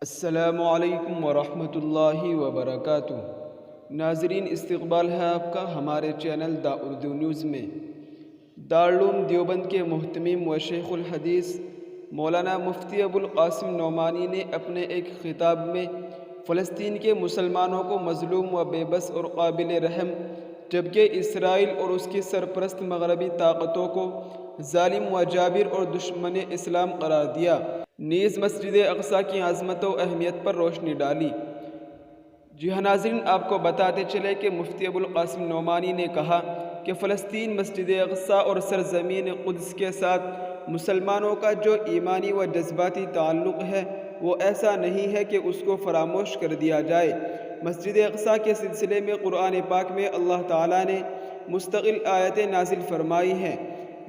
السلام علیکم ورحمۃ اللہ وبرکاتہ۔ ناظرین، استقبال ہے آپ کا ہمارے چینل دا اردو نیوز میں۔ دارالعلوم دیوبند کے محتمم و شیخ الحدیث مولانا مفتی ابوالقاسم نعمانی نے اپنے ایک خطاب میں فلسطین کے مسلمانوں کو مظلوم و بے بس اور قابل رحم، جبکہ اسرائیل اور اس کی سرپرست مغربی طاقتوں کو ظالم و جابر اور دشمن اسلام قرار دیا، نیز مسجد اقصی کی عظمت و اہمیت پر روشنی ڈالی۔ جی ہاں ناظرین، آپ کو بتاتے چلے کہ مفتی ابوالقاسم نعمانی نے کہا کہ فلسطین، مسجد اقصی اور سرزمین قدس کے ساتھ مسلمانوں کا جو ایمانی و جذباتی تعلق ہے وہ ایسا نہیں ہے کہ اس کو فراموش کر دیا جائے۔ مسجد اقصی کے سلسلے میں قرآن پاک میں اللہ تعالیٰ نے مستقل آیتیں نازل فرمائی ہیں،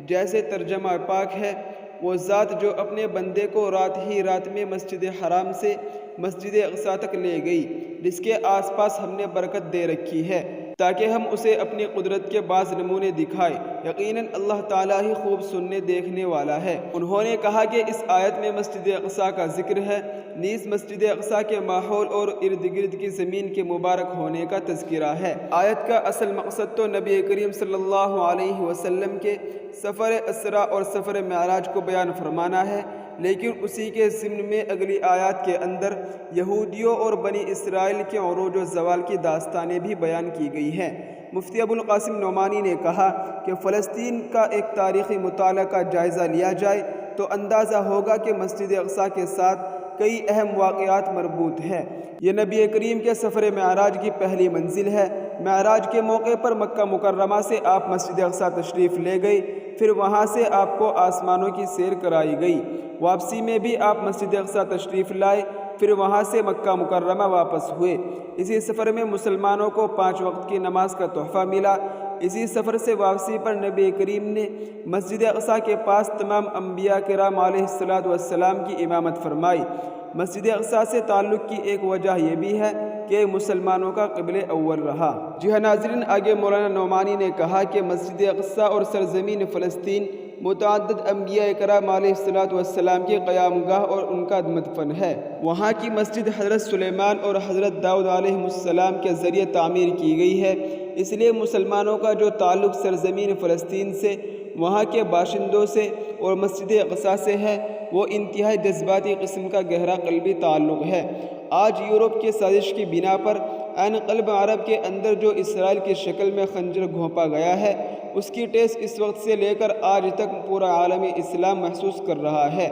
جیسے ترجمہ پاک ہے: وہ ذات جو اپنے بندے کو رات ہی رات میں مسجد حرام سے مسجد اقصی تک لے گئی، جس کے آس پاس ہم نے برکت دے رکھی ہے تاکہ ہم اسے اپنی قدرت کے بعض نمونے دکھائیں۔ یقیناً اللہ تعالیٰ ہی خوب سننے دیکھنے والا ہے۔ انہوں نے کہا کہ اس آیت میں مسجد اقصی کا ذکر ہے، نیز مسجد اقصی کے ماحول اور ارد گرد کی زمین کے مبارک ہونے کا تذکرہ ہے۔ آیت کا اصل مقصد تو نبی کریم صلی اللہ علیہ وسلم کے سفر اسراء اور سفر معراج کو بیان فرمانا ہے، لیکن اسی کے ضمن میں اگلی آیات کے اندر یہودیوں اور بنی اسرائیل کے عروج و زوال کی داستانیں بھی بیان کی گئی ہیں۔ مفتی ابوالقاسم نعمانی نے کہا کہ فلسطین کا ایک تاریخی مطالعہ کا جائزہ لیا جائے تو اندازہ ہوگا کہ مسجد اقصی کے ساتھ کئی اہم واقعات مربوط ہیں۔ یہ نبی کریم کے سفر معراج کی پہلی منزل ہے۔ معراج کے موقع پر مکہ مکرمہ سے آپ مسجد اقصی تشریف لے گئے، پھر وہاں سے آپ کو آسمانوں کی سیر کرائی گئی۔ واپسی میں بھی آپ مسجد اقصی تشریف لائے، پھر وہاں سے مکہ مکرمہ واپس ہوئے۔ اسی سفر میں مسلمانوں کو 5 وقت کی نماز کا تحفہ ملا۔ اسی سفر سے واپسی پر نبی کریم نے مسجد اقصی کے پاس تمام انبیاء کرام علیہ السلام کی امامت فرمائی۔ مسجد اقصی سے تعلق کی ایک وجہ یہ بھی ہے کہ مسلمانوں کا قبلہ اول رہا۔ جی ہاں ناظرین، آگے مولانا نعمانی نے کہا کہ مسجد اقصی اور سرزمین فلسطین متعدد انبیاء کرام علیہ السلام کی قیام گاہ اور ان کا مدفن ہے۔ وہاں کی مسجد حضرت سلیمان اور حضرت داؤد علیہ السلام کے ذریعے تعمیر کی گئی ہے، اس لیے مسلمانوں کا جو تعلق سرزمین فلسطین سے، وہاں کے باشندوں سے اور مسجد اقصی سے ہے، وہ انتہائی جذباتی قسم کا گہرا قلبی تعلق ہے۔ آج یورپ کی سازش کی بنا پر عین قلب عرب کے اندر جو اسرائیل کی شکل میں خنجر گھونپا گیا ہے، اس کی ٹیس اس وقت سے لے کر آج تک پورا عالم اسلام محسوس کر رہا ہے۔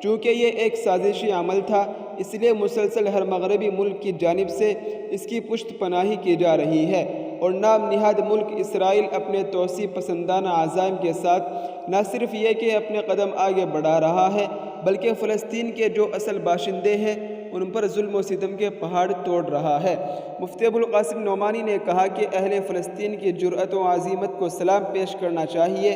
چونکہ یہ ایک سازشی عمل تھا، اس لیے مسلسل ہر مغربی ملک کی جانب سے اس کی پشت پناہی کی جا رہی ہے، اور نام نہاد ملک اسرائیل اپنے توسیع پسندانہ عزائم کے ساتھ نہ صرف یہ کہ اپنے قدم آگے بڑھا رہا ہے، بلکہ فلسطین کے جو اصل باشندے ہیں ان پر ظلم و ستم کے پہاڑ توڑ رہا ہے۔ مفتی ابوالقاسم نعمانی نے کہا کہ اہل فلسطین کی جرأت و عزیمت کو سلام پیش کرنا چاہیے۔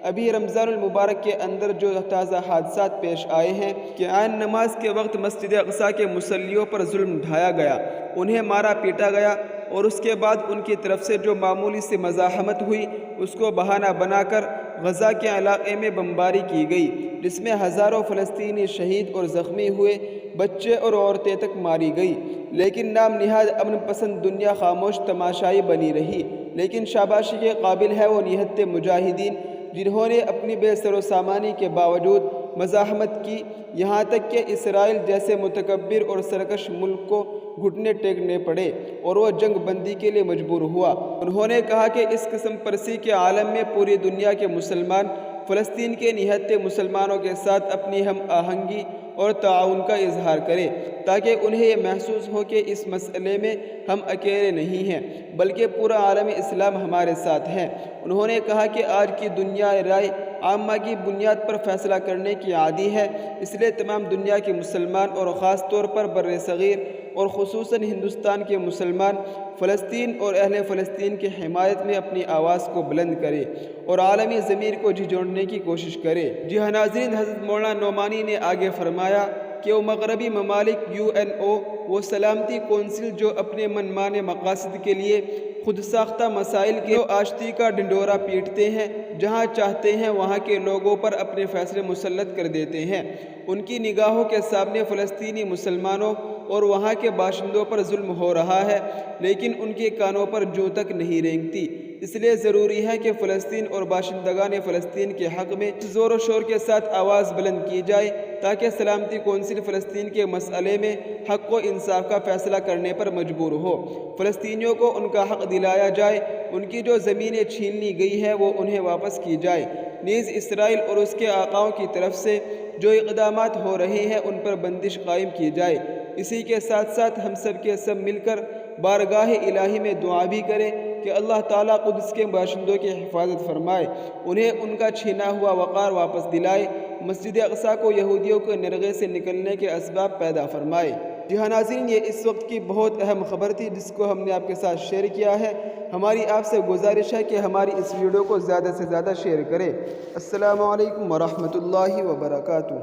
ابھی رمضان المبارک کے اندر جو تازہ حادثات پیش آئے ہیں کہ عین نماز کے وقت مسجد اقصی کے مصلیوں پر ظلم ڈھایا گیا، انہیں مارا پیٹا گیا، اور اس کے بعد ان کی طرف سے جو معمولی سی مزاحمت ہوئی اس کو بہانہ بنا کر غزہ کے علاقے میں بمباری کی گئی، جس میں ہزاروں فلسطینی شہید اور زخمی ہوئے، بچے اور عورتیں تک ماری گئی، لیکن نام نہاد امن پسند دنیا خاموش تماشائی بنی رہی۔ لیکن شاباشی کے قابل ہے وہ نہتے مجاہدین جنہوں نے اپنی بے سر و سامانی کے باوجود مزاحمت کی، یہاں تک کہ اسرائیل جیسے متکبر اور سرکش ملک کو گھٹنے ٹیکنے پڑے اور وہ جنگ بندی کے لیے مجبور ہوا۔ انہوں نے کہا کہ اس قسم پرسی کے عالم میں پوری دنیا کے مسلمان فلسطین کے نہتے مسلمانوں کے ساتھ اپنی ہم آہنگی اور تعاون کا اظہار کرے، تاکہ انہیں یہ محسوس ہو کہ اس مسئلے میں ہم اکیلے نہیں ہیں، بلکہ پورا عالم اسلام ہمارے ساتھ ہے۔ انہوں نے کہا کہ آج کی دنیا رائے عامہ کی بنیاد پر فیصلہ کرنے کی عادی ہے، اس لیے تمام دنیا کے مسلمان اور خاص طور پر بر صغیر اور خصوصاً ہندوستان کے مسلمان فلسطین اور اہل فلسطین کی حمایت میں اپنی آواز کو بلند کرے اور عالمی ضمیر کو جھنجھوڑنے کی کوشش کرے۔ جی ہاں ناظرین، حضرت مولانا نعمانی نے آگے فرمایا کہ وہ مغربی ممالک UN وہ سلامتی کونسل جو اپنے من مانے مقاصد کے لیے خود ساختہ مسائل کے آشتی کا ڈنڈورا پیٹتے ہیں، جہاں چاہتے ہیں وہاں کے لوگوں پر اپنے فیصلے مسلط کر دیتے ہیں۔ ان کی نگاہوں کے سامنے فلسطینی مسلمانوں اور وہاں کے باشندوں پر ظلم ہو رہا ہے، لیکن ان کے کانوں پر جوں تک نہیں رینگتی۔ اس لیے ضروری ہے کہ فلسطین اور باشندگان فلسطین کے حق میں زور و شور کے ساتھ آواز بلند کی جائے، تاکہ سلامتی کونسل فلسطین کے مسئلے میں حق و انصاف کا فیصلہ کرنے پر مجبور ہو۔ فلسطینیوں کو ان کا حق دلایا جائے، ان کی جو زمینیں چھین لی گئی ہے وہ انہیں واپس کی جائے۔ نیز اسرائیل اور اس کے آقاؤں کی طرف سے جو اقدامات ہو رہے ہیں ان پر بندش قائم کی جائے۔ اسی کے ساتھ ساتھ ہم سب کے سب مل کر بارگاہ الہی میں دعا بھی کریں کہ اللہ تعالیٰ قدس کے باشندوں کی حفاظت فرمائے، انہیں ان کا چھینا ہوا وقار واپس دلائے، مسجد اقصیٰ کو یہودیوں کے نرغے سے نکلنے کے اسباب پیدا فرمائے۔ جی ہاں ناظرین، یہ اس وقت کی بہت اہم خبر تھی جس کو ہم نے آپ کے ساتھ شیئر کیا ہے۔ ہماری آپ سے گزارش ہے کہ ہماری اس ویڈیو کو زیادہ سے زیادہ شیئر کریں۔ السلام علیکم ورحمۃ اللہ وبرکاتہ۔